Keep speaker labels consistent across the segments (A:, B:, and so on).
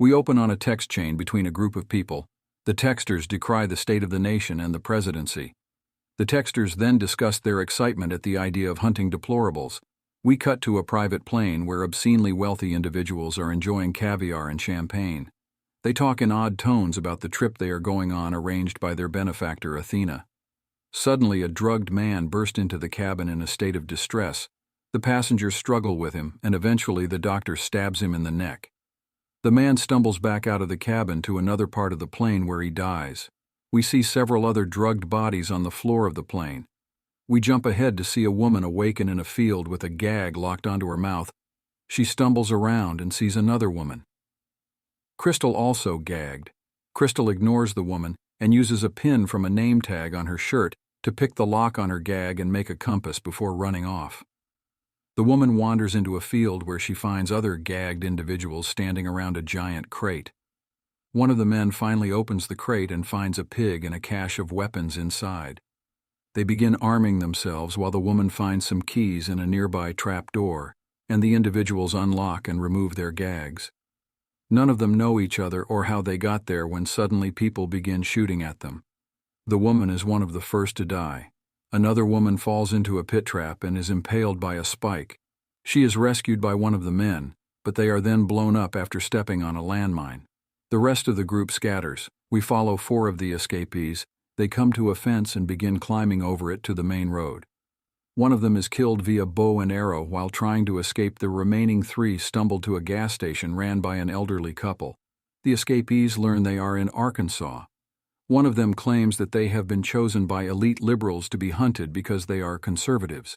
A: We open on a text chain between a group of people. The texters decry the state of the nation and the presidency. The texters then discuss their excitement at the idea of hunting deplorables. We cut to a private plane where obscenely wealthy individuals are enjoying caviar and champagne. They talk in odd tones about the trip they are going on arranged by their benefactor Athena. Suddenly a drugged man burst into the cabin in a state of distress. The passengers struggle with him, and eventually the doctor stabs him in the neck. The man stumbles back out of the cabin to another part of the plane where he dies. We see several other drugged bodies on the floor of the plane. We jump ahead to see a woman awaken in a field with a gag locked onto her mouth. She stumbles around and sees another woman. Crystal also gagged. Crystal ignores the woman and uses a pin from a name tag on her shirt to pick the lock on her gag and make a compass before running off. The woman wanders into a field where she finds other gagged individuals standing around a giant crate. One of the men finally opens the crate and finds a pig and a cache of weapons inside. They begin arming themselves while the woman finds some keys in a nearby trap door, and the individuals unlock and remove their gags. None of them know each other or how they got there when suddenly people begin shooting at them. The woman is one of the first to die. Another woman falls into a pit trap and is impaled by a spike. She is rescued by one of the men, but they are then blown up after stepping on a landmine. The rest of the group scatters. We follow 4 of the escapees. They come to a fence and begin climbing over it to the main road. One of them is killed via bow and arrow while trying to escape. The remaining 3 stumble to a gas station ran by an elderly couple. The escapees learn they are in Arkansas. One of them claims that they have been chosen by elite liberals to be hunted because they are conservatives.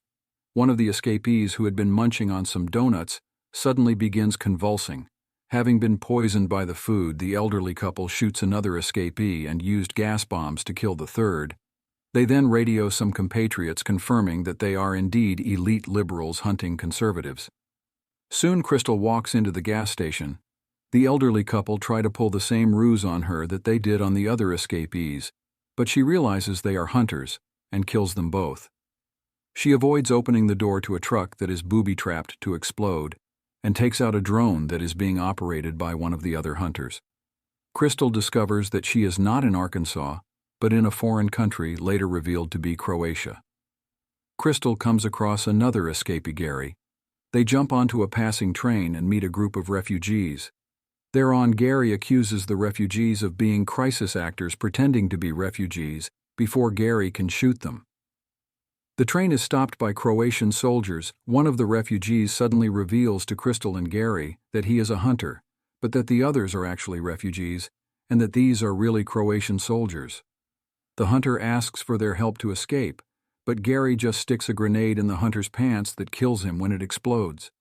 A: One of the escapees, who had been munching on some donuts, suddenly begins convulsing. Having been poisoned by the food, the elderly couple shoots another escapee and used gas bombs to kill the third. They then radio some compatriots confirming that they are indeed elite liberals hunting conservatives. Soon Crystal walks into the gas station. The elderly couple try to pull the same ruse on her that they did on the other escapees, but she realizes they are hunters and kills them both. She avoids opening the door to a truck that is booby-trapped to explode and takes out a drone that is being operated by one of the other hunters. Crystal discovers that she is not in Arkansas, but in a foreign country later revealed to be Croatia. Crystal comes across another escapee, Gary. They jump onto a passing train and meet a group of refugees. Thereon, Gary accuses the refugees of being crisis actors pretending to be refugees before Gary can shoot them. The train is stopped by Croatian soldiers. One of the refugees suddenly reveals to Crystal and Gary that he is a hunter, but that the others are actually refugees, and that these are really Croatian soldiers. The hunter asks for their help to escape, but Gary just sticks a grenade in the hunter's pants that kills him when it explodes.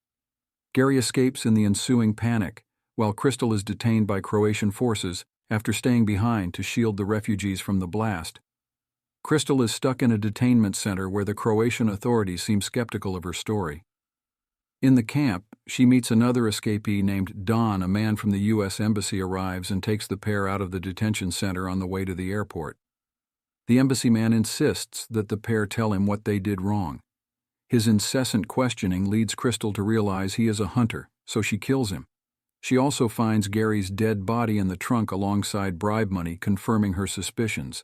A: Gary escapes in the ensuing panic, while Crystal is detained by Croatian forces after staying behind to shield the refugees from the blast. Crystal is stuck in a detainment center where the Croatian authorities seem skeptical of her story. In the camp, she meets another escapee named Don. A man from the U.S. Embassy arrives and takes the pair out of the detention center on the way to the airport. The embassy man insists that the pair tell him what they did wrong. His incessant questioning leads Crystal to realize he is a hunter, so she kills him. She also finds Gary's dead body in the trunk alongside bribe money, confirming her suspicions.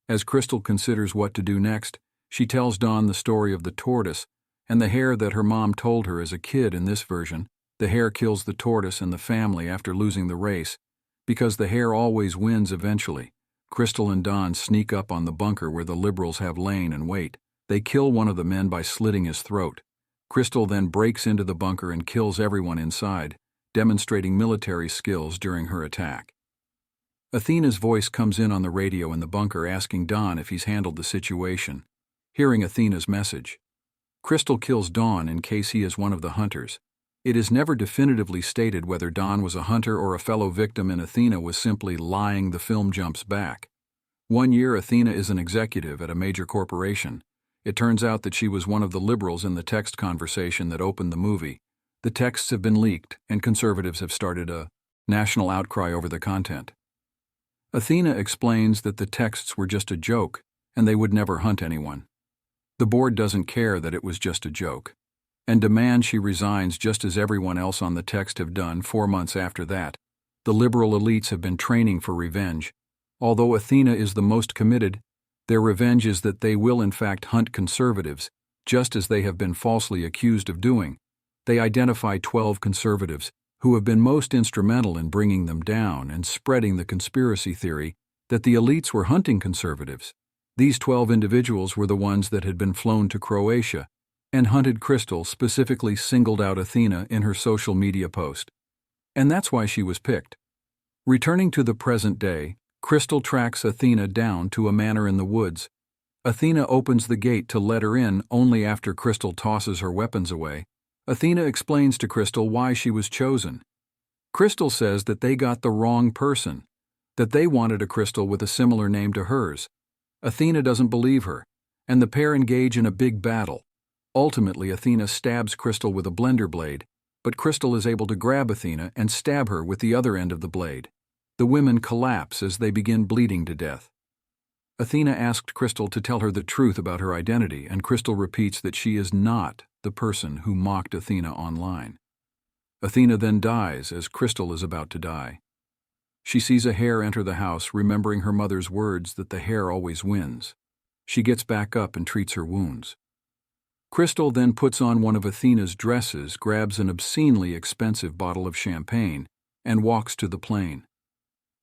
A: As Crystal considers what to do next, she tells Dawn the story of the tortoise and the hare that her mom told her as a kid. In this version, the hare kills the tortoise and the family after losing the race. Because the hare always wins eventually, Crystal and Dawn sneak up on the bunker where the liberals have lain in wait. They kill one of the men by slitting his throat. Crystal then breaks into the bunker and kills everyone inside, demonstrating military skills during her attack. Athena's voice comes in on the radio in the bunker asking Dawn if he's handled the situation. Hearing Athena's message, Crystal kills Dawn in case he is one of the hunters. It is never definitively stated whether Dawn was a hunter or a fellow victim and Athena was simply lying. The film jumps back. 1 year, Athena is an executive at a major corporation. It turns out that she was one of the liberals in the text conversation that opened the movie. The texts have been leaked, and conservatives have started a national outcry over the content. Athena explains that the texts were just a joke, and they would never hunt anyone. The board doesn't care that it was just a joke, and demands she resigns just as everyone else on the text have done. 4 months after that, The liberal elites have been training for revenge. Although Athena is the most committed, their revenge is that they will in fact hunt conservatives, just as they have been falsely accused of doing. They identify 12 conservatives who have been most instrumental in bringing them down and spreading the conspiracy theory that the elites were hunting conservatives. These 12 individuals were the ones that had been flown to Croatia and hunted Crystal, specifically singled out Athena in her social media post. And that's why she was picked. Returning to the present day, Crystal tracks Athena down to a manor in the woods. Athena opens the gate to let her in only after Crystal tosses her weapons away. Athena explains to Crystal why she was chosen. Crystal says that they got the wrong person, that they wanted a Crystal with a similar name to hers. Athena doesn't believe her, and the pair engage in a big battle. Ultimately, Athena stabs Crystal with a blender blade, but Crystal is able to grab Athena and stab her with the other end of the blade. The women collapse as they begin bleeding to death. Athena asked Crystal to tell her the truth about her identity, and Crystal repeats that she is not the person who mocked Athena online. Athena then dies as Crystal is about to die. She sees a hare enter the house, remembering her mother's words that the hare always wins. She gets back up and treats her wounds. Crystal then puts on one of Athena's dresses, grabs an obscenely expensive bottle of champagne, and walks to the plane.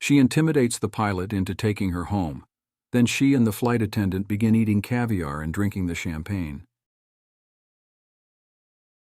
A: She intimidates the pilot into taking her home. Then she and the flight attendant begin eating caviar and drinking the champagne.